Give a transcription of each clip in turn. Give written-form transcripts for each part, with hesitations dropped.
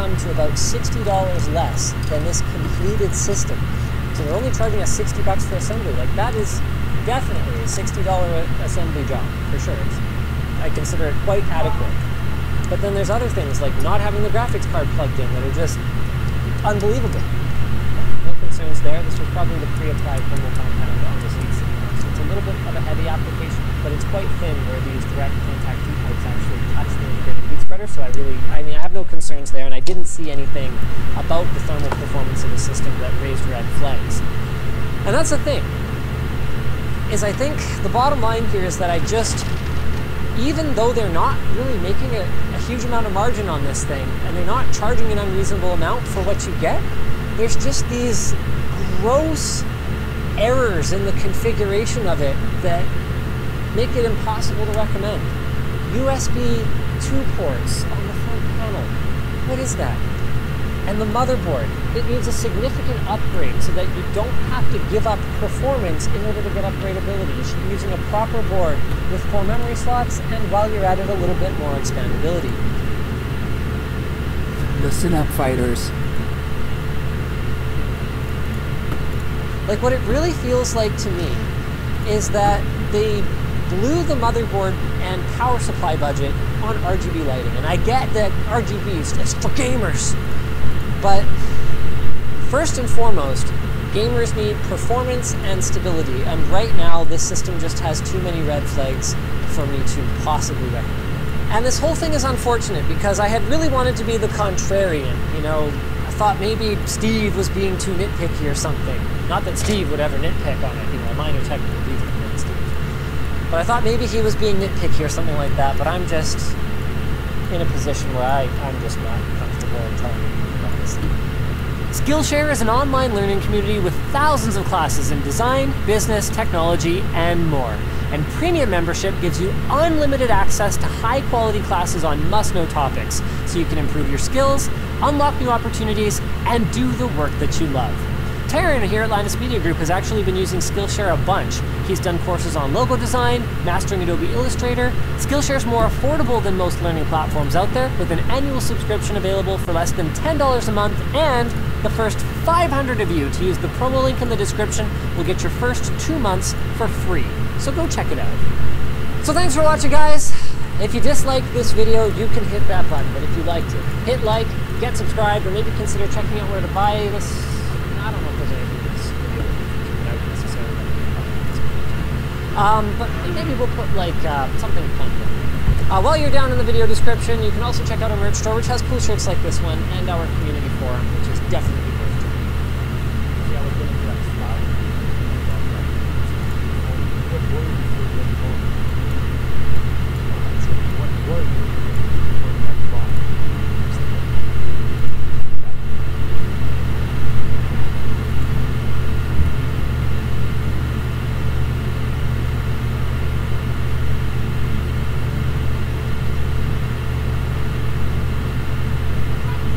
come to about $60 less than this completed system. So they're only charging us $60 for assembly. Like, that is definitely a $60 assembly job, for sure. I consider it quite adequate. But then there's other things, like not having the graphics card plugged in, that are just unbelievable. No concerns there. This was probably the pre-applied thermal compound on this heat sink. So it's a little bit of a heavy application, but it's quite thin where these direct contact heat pipes actually touch the integrated heat spreader. So I have no concerns there, and I didn't see anything about the thermal performance of the system that raised red flags. And that's the thing, is I think the bottom line here is that even though they're not really making a huge amount of margin on this thing, and they're not charging an unreasonable amount for what you get, there's just these gross errors in the configuration of it that make it impossible to recommend. USB 2 ports on the front panel. What is that? And the motherboard. It needs a significant upgrade so that you don't have to give up performance in order to get upgradability. You should be using a proper board with 4 memory slots, and while you're at it, a little bit more expandability. Listen up, fighters. Like, what it really feels like to me is that they blew the motherboard and power supply budget on RGB lighting. And I get that RGB is just for gamers. But first and foremost, gamers need performance and stability. And right now, this system just has too many red flags for me to possibly recommend. And this whole thing is unfortunate because I had really wanted to be the contrarian. You know, I thought maybe Steve was being too nitpicky or something. Not that Steve would ever nitpick on it, you know, a minor technical detail. But I thought maybe he was being nitpicky or something like that, but I'm just in a position where I'm just not comfortable in telling you honestly. Skillshare is an online learning community with thousands of classes in design, business, technology, and more. And premium membership gives you unlimited access to high-quality classes on must-know topics, so you can improve your skills, unlock new opportunities, and do the work that you love. Taryn here at Linus Media Group has actually been using Skillshare a bunch. He's done courses on logo design, mastering Adobe Illustrator. Skillshare is more affordable than most learning platforms out there, with an annual subscription available for less than $10 a month, and the first 500 of you to use the promo link in the description will get your first 2 months for free. So go check it out. So thanks for watching, guys. If you disliked this video, you can hit that button, but if you liked it, hit like, get subscribed, or maybe consider checking out where to buy this. I don't know if there's anything in this video that I would necessarily recommend. But maybe we'll put like something fun there. While you're down in the video description, you can also check out our merch store, which has cool shirts like this one, and our community forum, which is definitely worth it.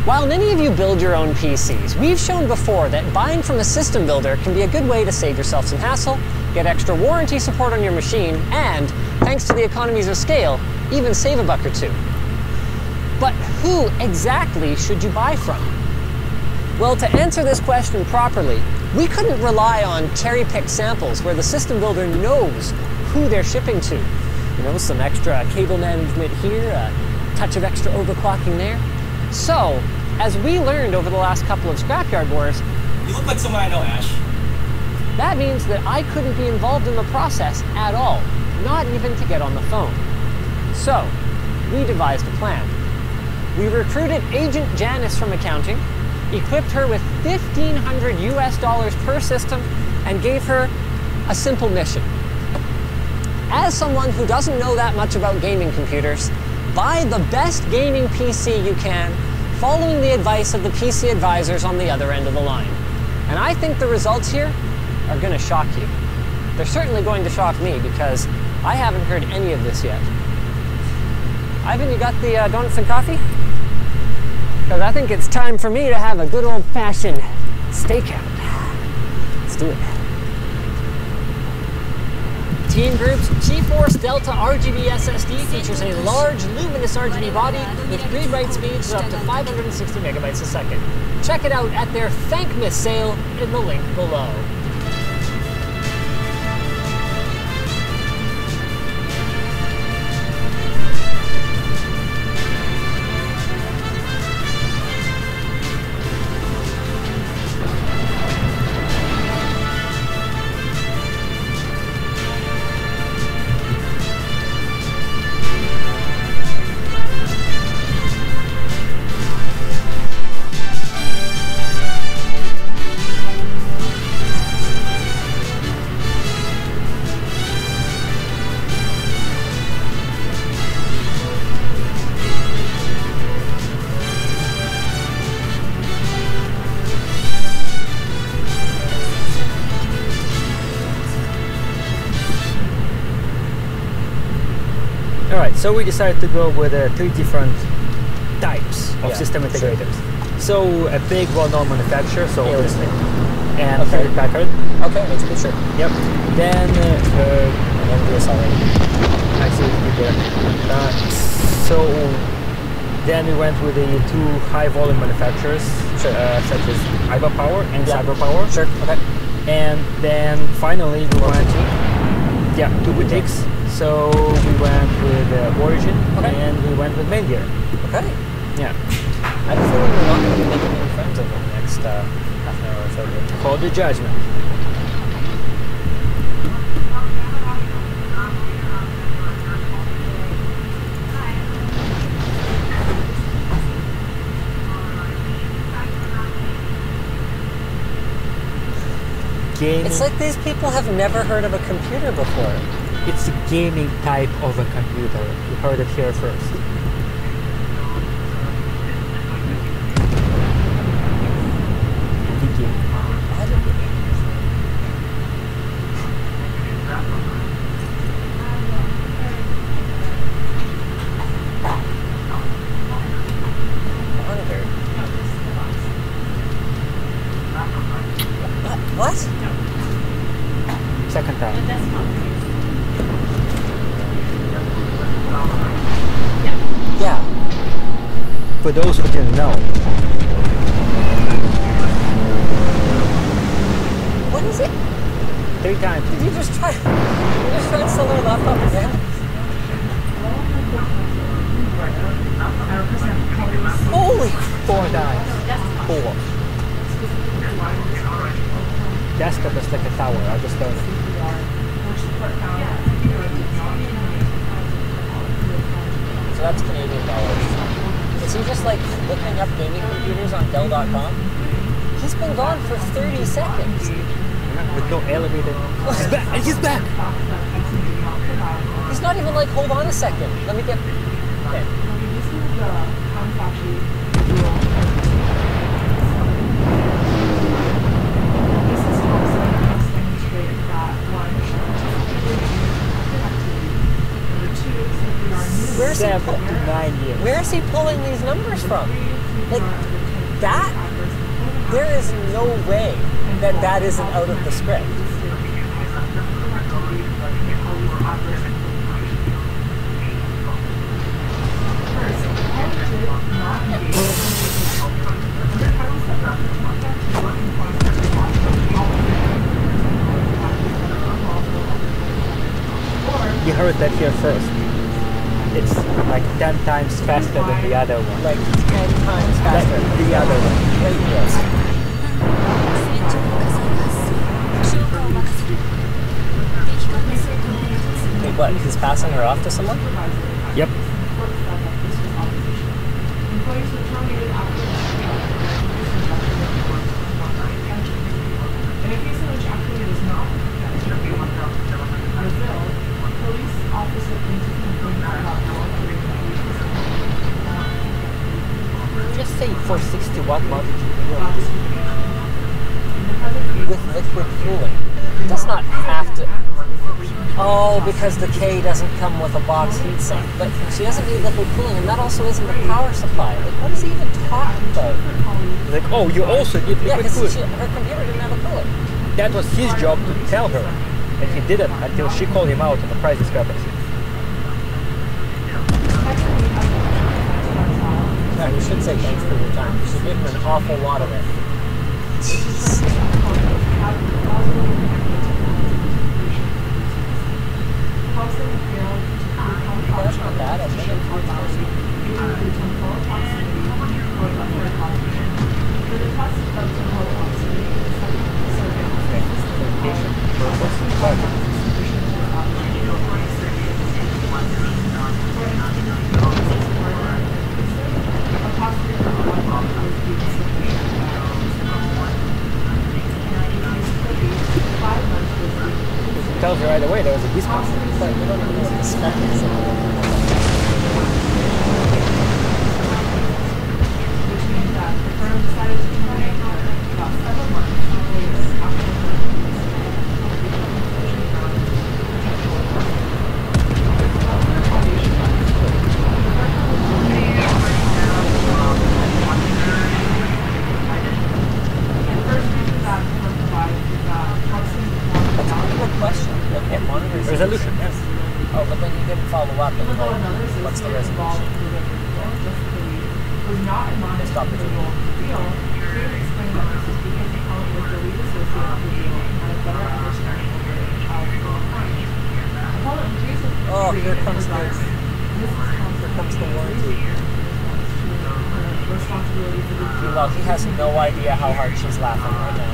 While many of you build your own PCs, we've shown before that buying from a system builder can be a good way to save yourself some hassle, get extra warranty support on your machine, and, thanks to the economies of scale, even save a buck or two. But who exactly should you buy from? Well, to answer this question properly, we couldn't rely on cherry-picked samples where the system builder knows who they're shipping to. You know, some extra cable management here, a touch of extra overclocking there. So, as we learned over the last couple of Scrapyard Wars, you look like someone I know, Ash. That means that I couldn't be involved in the process at all, not even to get on the phone. So, we devised a plan. We recruited Agent Janice from accounting, equipped her with $1,500 US per system, and gave her a simple mission. As someone who doesn't know that much about gaming computers, buy the best gaming PC you can, following the advice of the PC advisors on the other end of the line. And I think the results here are going to shock you. They're certainly going to shock me because I haven't heard any of this yet. Ivan, you got the donuts and coffee? Because I think it's time for me to have a good old-fashioned stakeout. Let's do it. Teen Group's GeForce Delta RGB SSD features a large, luminous RGB body with read-write speeds of up to 560 megabytes a second. Check it out at their Thankmas sale in the link below. Alright, so we decided to go with three different types of system integrators. So a big well-known manufacturer, so obviously, and Hewlett Packard. Okay, that's good, sure. Yep. Then I never do this already. I see it there. So then we went with the two high-volume manufacturers, such as IBA Power and Cyber Power. Sure. Okay. And then finally we went two boutiques. So we went with Origin and we went with Main Gear. Okay. Yeah. I have a feeling we're not going to be making any friends over the next half an hour or so here. Call the judgment. Gaming. It's like these people have never heard of a computer before. It's a gaming type of a computer. You heard it here first. What? Second time. Yeah. For those who didn't know. What is it? 3 times. Did you just try to sell their laptop again? Holy 4 times. 4. Desktop is like a tower. I just don't know. So that's Canadian dollars. Is he just like looking up gaming computers on Dell.com? He's been gone for 30 seconds. With no elevator. He's back! And he's back! He's not even like, hold on a second. Let me get... Okay. Where's 7 to 9 years. Where is he pulling these numbers from? Like, that? There is no way that that isn't out of the script. You heard that here first. It's like 10 times faster than the other one. Like 10 times faster than the other one. Right, yes. Wait, what? He's passing her off to someone? Yep. Just say for 60-watt mounted with liquid cooling. It does not have to. Oh, because the K doesn't come with a box heatsink. But she doesn't need liquid cooling, and that also isn't the power supply. Like, what is he even talking about? Like, oh, you also need Yeah, liquid because cooling. her computer didn't have a cooler. That was his job to tell her. and he didn't until she called him out on the price discrepancy. Yeah, you should say thanks for your time. You should give him an awful lot of it. That's not bad. I think Tells you right away there was a discount. but we don't even know what the spec is. Resolution, yes. Oh, but then you didn't follow up and like, what's the resolution? Missed opportunity. Oh, here comes the warranty. Well, he has no idea how hard she's laughing right now.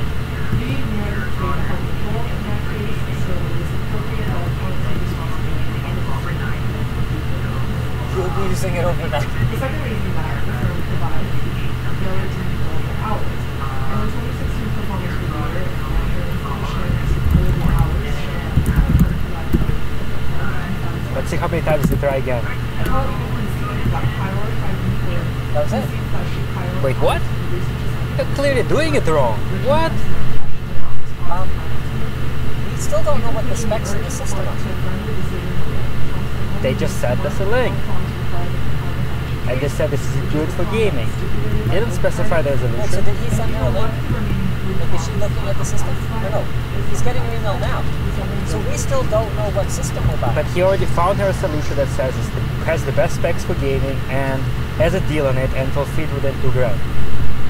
You'll be using it overnight. The second reason that the firm provides failure to meet billable hours. And the 2016 performance review, Let's see how many times they try again. That was it. Wait, what? You're clearly doing it wrong. What? We still don't know what the specs of the system are. They just said that's a link. And they said this is good for gaming. They didn't specify the resolution. So did he send her a link? Like, is she looking at the system? No. He's getting her email now. So we still don't know what system we're buying. But he already found her a solution that says it has the best specs for gaming and has a deal on it and will fit within $2,000.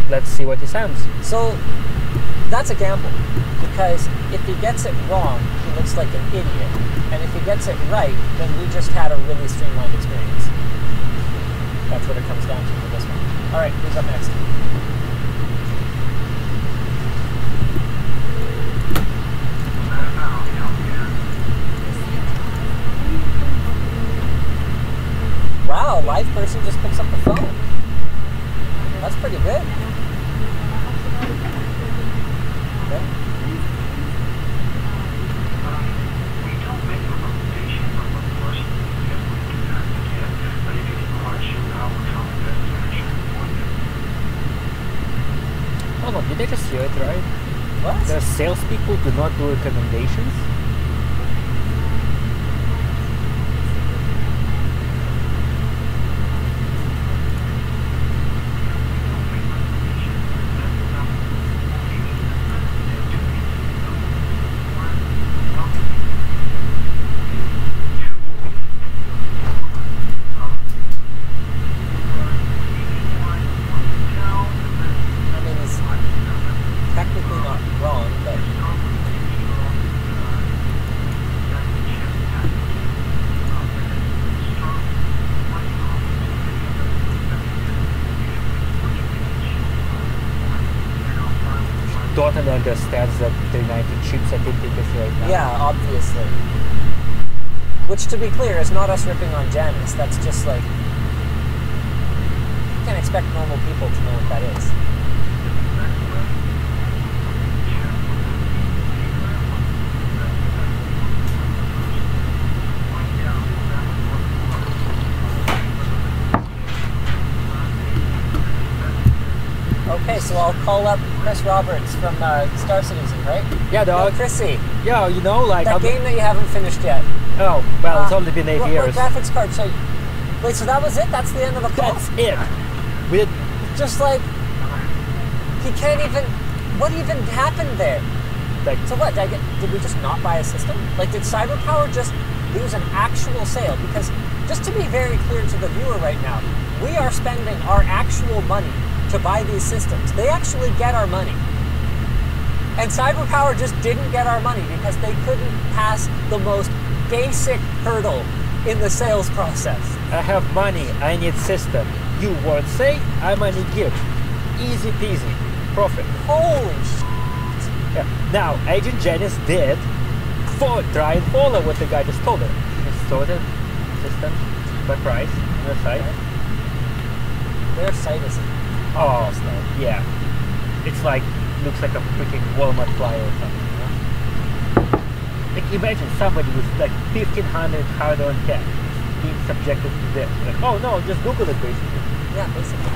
Let's see what he sends. So that's a gamble, because if he gets it wrong, he looks like an idiot. And if he gets it right, then we just had a really streamlined experience. That's what it comes down to for this one. All right, who's up next? Wow, live person just picks up the phone. That's pretty good. Okay. Oh no, did I just hear it right? What? The salespeople do not do recommendations? Totally understands that the United chipset indicators right now. Yeah, obviously. Which, to be clear, is not us ripping on Janice. That's just like, you can't expect normal people to know what that is. Okay, so I'll call up Chris Roberts from Star Citizen, right? Yeah, dog. Yo, Chrissy. Yeah, you know, like... That game that you haven't finished yet. Oh, well, it's only been 8 years. What graphics card should... Wait, so that was it? That's the end of the call? That's it. We did... Just like... He can't even... What even happened there? like. So what? Did we just not buy a system? Like, did CyberPower just lose an actual sale? Because just to be very clear to the viewer right now, we are spending our actual money to buy these systems. They actually get our money. And CyberPower just didn't get our money because they couldn't pass the most basic hurdle in the sales process. I have money, I need system. You won't say, I money give. Easy peasy. Profit. Holy yeah. Now, Agent Janice did try and follow what the guy just told her. She sorted system by price on their site. Their site is yeah. It's like, looks like a freaking Walmart flyer or something, you know? Like, imagine somebody with like 1,500 hard-earned cash being subjected to this. Like, oh no, just Google it basically. Yeah, basically.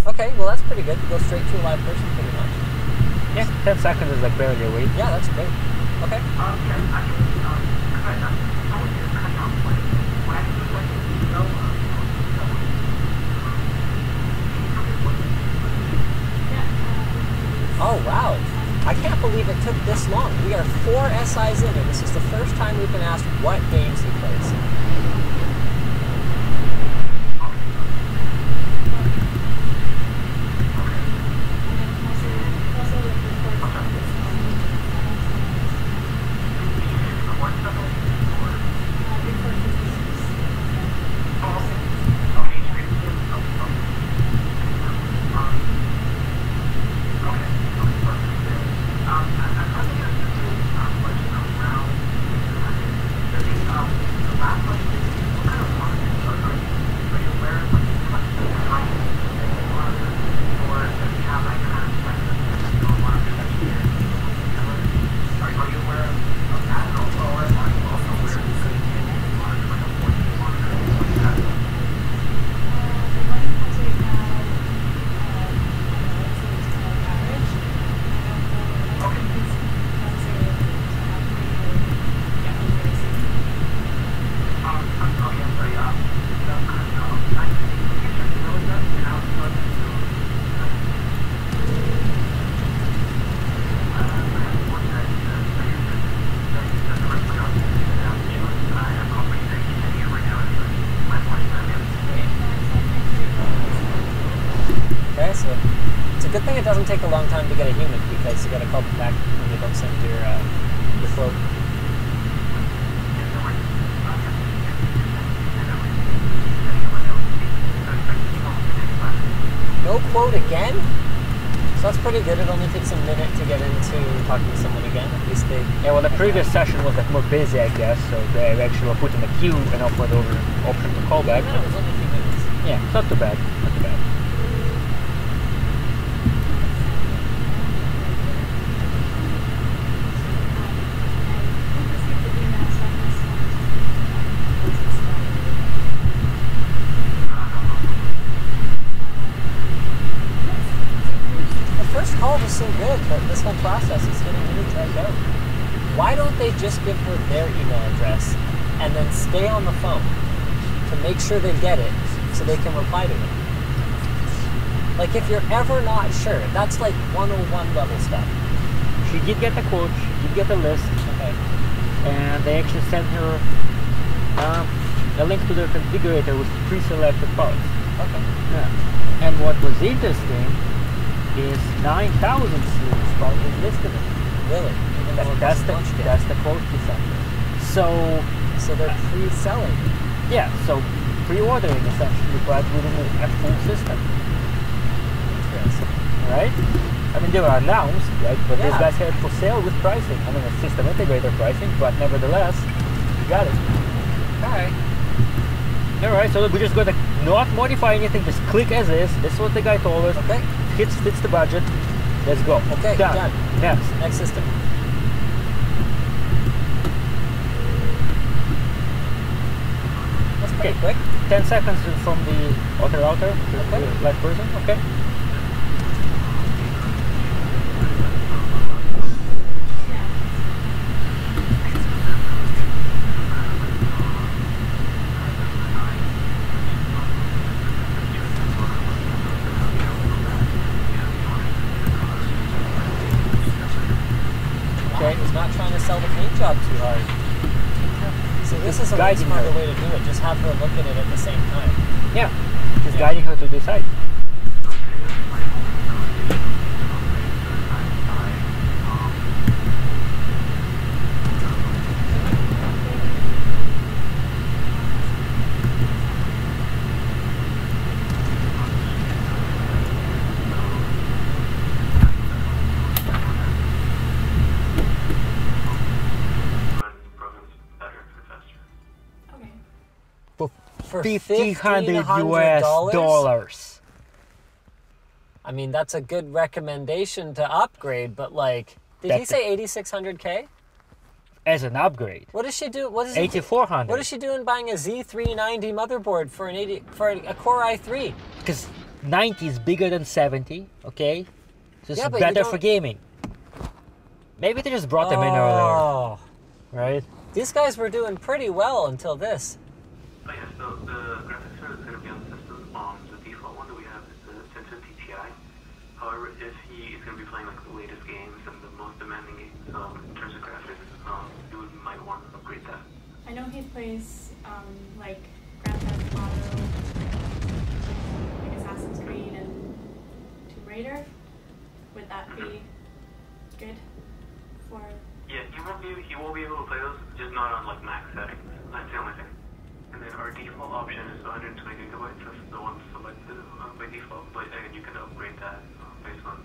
Okay, well that's pretty good. Go straight to a live person pretty much. Yeah, 10 seconds is like barely a wait. Yeah, that's great. Okay. Oh wow. I can't believe it took this long. We are 4 SIs in and this is the first time we've been asked what games he plays. Good thing it doesn't take a long time to get a human because you got to call them back when they don't send your quote. No quote again? So that's pretty good. It only takes a minute to get into talking to someone again. At least they. Yeah, well, the previous session was like more busy, I guess, so they actually were put in a queue and offered over option to call back. No, it was only a few minutes. Yeah, it's not too bad. Not too bad. Call was so good, but this whole process is getting really dragged out. Why don't they just give her their email address and then stay on the phone to make sure they get it so they can reply to it? Like, if you're ever not sure, that's like 101 level stuff. She did get the quote, she did get the list, okay, and they actually sent her a link to their configurator with pre-selected parts. Okay. Yeah. And what was interesting is 9,000 series part is listed. Really? That's the quote he sent her. So they're pre-selling. Yeah, so pre-ordering essentially, but within a full system. Interesting. Right? I mean, they were announced, right? But Yeah. these guys had it for sale with pricing. I mean, it's system integrator pricing, but nevertheless, you got it. Alright. Alright, so we're just gonna not modify anything, just click as is. This is what the guy told us. Okay. Fits the budget. Let's go. Okay, done. Next system. That's pretty quick. 10 seconds from the auto router to Okay. the live person. Okay. Okay, he's not trying to sell the paint job too hard. See, this is a way Guiding smarter her. way to do it. Just have her look at it at the same time. Yeah. Just guiding her to the side. Okay. For $1,500 US dollars. I mean, that's a good recommendation to upgrade, but like, did he That's say 8,600K? As an upgrade. What does she do? What is it? 8,400. What is she doing buying a Z390 motherboard for a Core i3? Because 90 is bigger than 70, okay? So it's Yeah, but you better don't- for gaming. Maybe they just brought them in earlier, Oh, right? these guys were doing pretty well until this. Oh yeah, so the graphics card is going to be on the system. The default one that we have is the 1050 Ti. However, if he is going to be playing like the latest games and the most demanding games in terms of graphics, you might want to upgrade that. I know he plays like Grand Theft Auto, like Assassin's Creed and Tomb Raider. Would that be good for? Yeah, he won't be able to play those, just not on like max settings. That's the only thing. And then our default option is 120 gigabytes. That's the one selected by default. But again, you can upgrade that based on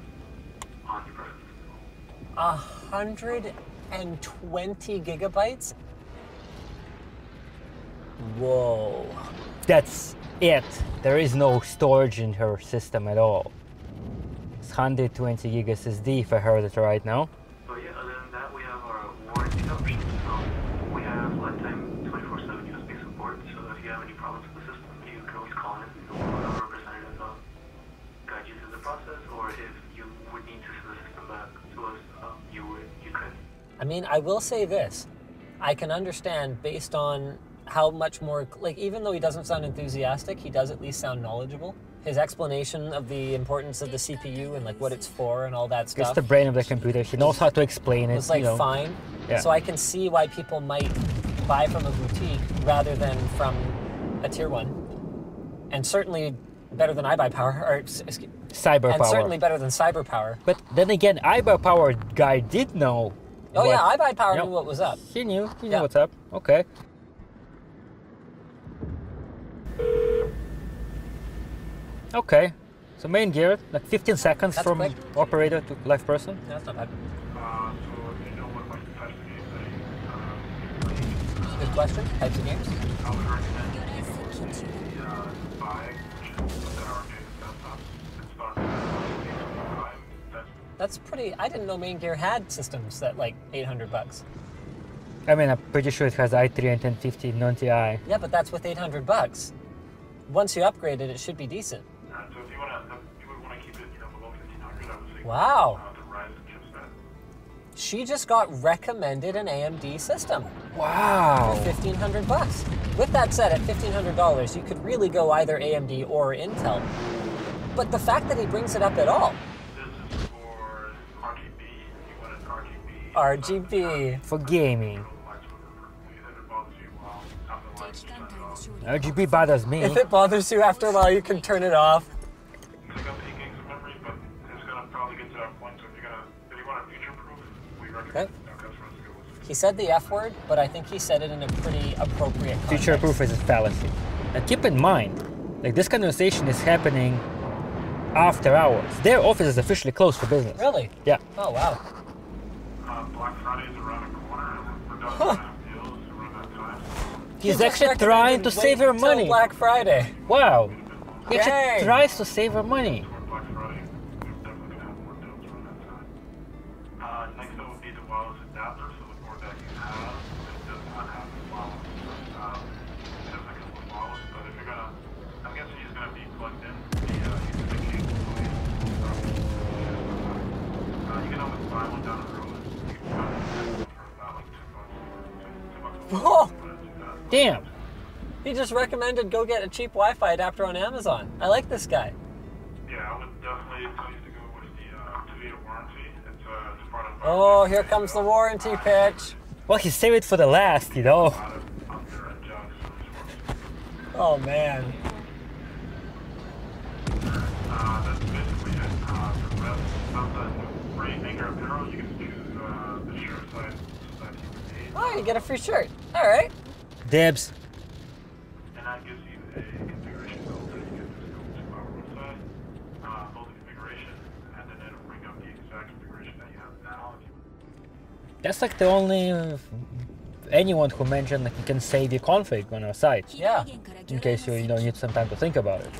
your preference. 120 gigabytes? Whoa. That's it. There is no storage in her system at all. It's 120 gig SSD if I heard it right now. So yeah, other than that, we have our warranty options. We have lifetime 24/7 USB support. So if you have any problems with the system, you can always call in. We'll have a representative guide you through the process. Or if you would need to send the system back to us, you could. I mean, I will say this. I can understand based on how much more, like, even though he doesn't sound enthusiastic, he does at least sound knowledgeable. His explanation of the importance of the CPU and like what it's for and all that It's stuff the brain of the computer. She knows how to explain it. was like you know. fine. Yeah. So I can see why people might buy from a boutique rather than from a tier one. And certainly better than iBuyPower, or Cyber and power. certainly better than CyberPower. But then again, iBuyPower guy did know. Oh what- yeah, iBuyPower Yep. knew what was up. He knew Yeah. what's up. Okay. Okay. So main gear, like 15 seconds That's from quick. operator to live person. No, that's not bad. So you know what like types of games Good question. Types of games. I would recommend the buy, which is that our desktop. It's not That's pretty. I didn't know Main Gear had systems that like $800. I mean, I'm pretty sure it has i3 and 1050 non-TI. Yeah, but that's with $800. Once you upgrade it, it should be decent. so if you would want to keep it below 1500, I would say Wow. the Ryzen chipset. She just got recommended an AMD system Wow. for $1,500. With that said, at $1,500, you could really go either AMD or Intel. But the fact that he brings it up at all, This is for RGB. If you want an RGB. RGB. For gaming. RGB bothers me. If it bothers you after a while, you can turn it off. I got the 8 gigs of memory, but it's gonna probably get to that point. So if you want a future proof, we recommend Okay. customers to go with. He said the F word, but I think he said it in a pretty appropriate context. Future proof is a fallacy. And keep in mind, like this conversation is happening after hours. Their office is officially closed for business. Really? Yeah. Oh, wow. Black Friday is around the corner, and we're done deals around that time. He's He just actually trying to recommended save her wait till money. Black Friday. Wow. He Dang. actually tries to save her money. For Black Friday, we're definitely gonna have more deals around that time. Next up would be the wireless adapter. So the board that you have, it does not have the wireless. It has a couple of wireless, but if you're gonna Oh, Damn. he just recommended go get a cheap Wi-Fi adapter on Amazon. I like this guy. Yeah, I would definitely tell you to go with the 2-year warranty. It's part of Oh, here comes the warranty pitch. Well, he saved it for the last, you know. Oh man. That's basically it. For the rest, outside the free anchor apparel, you can choose the shirt size that you would need. Oh, you get a free shirt. All right. Dibs. And that gives you a configuration build that you can just go to our website, build the configuration, and then it'll bring up the exact configuration that you have now. That's like the only anyone who mentioned like you can save your config on our site. Yeah. In case you need some time to think about it.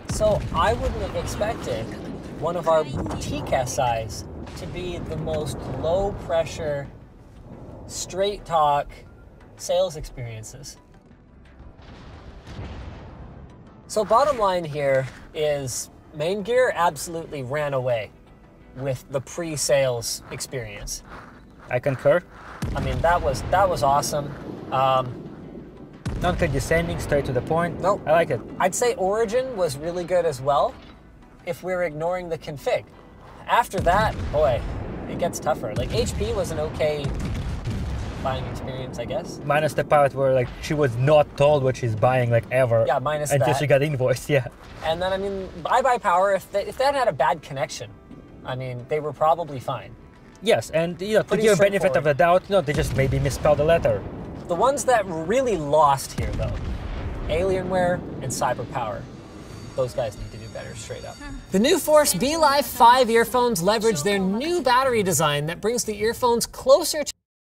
So I wouldn't have expected one of our boutique SIs to be the most low pressure, straight talk sales experiences. So bottom line here is Main Gear absolutely ran away with the pre-sales experience. I concur. I mean, that was awesome. Non-condescending, straight to the point. Nope. I like it. I'd say Origin was really good as well, if we're ignoring the config. After that, boy, it gets tougher. Like HP was an okay buying experience, I guess. Minus the part where like she was not told what she's buying like ever. Yeah, minus until that. she got invoiced. Yeah. And then I mean, iBuyPower, if that had a bad connection, I mean, they were probably fine. Yes, and to Pretty give benefit of straightforward. the doubt, they just maybe misspelled the letter. The ones that really lost here, though, Alienware and CyberPower. Those guys need to do better, straight up. The new Force B Live 5 earphones leverage their new battery design that brings the earphones closer to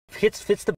Fits the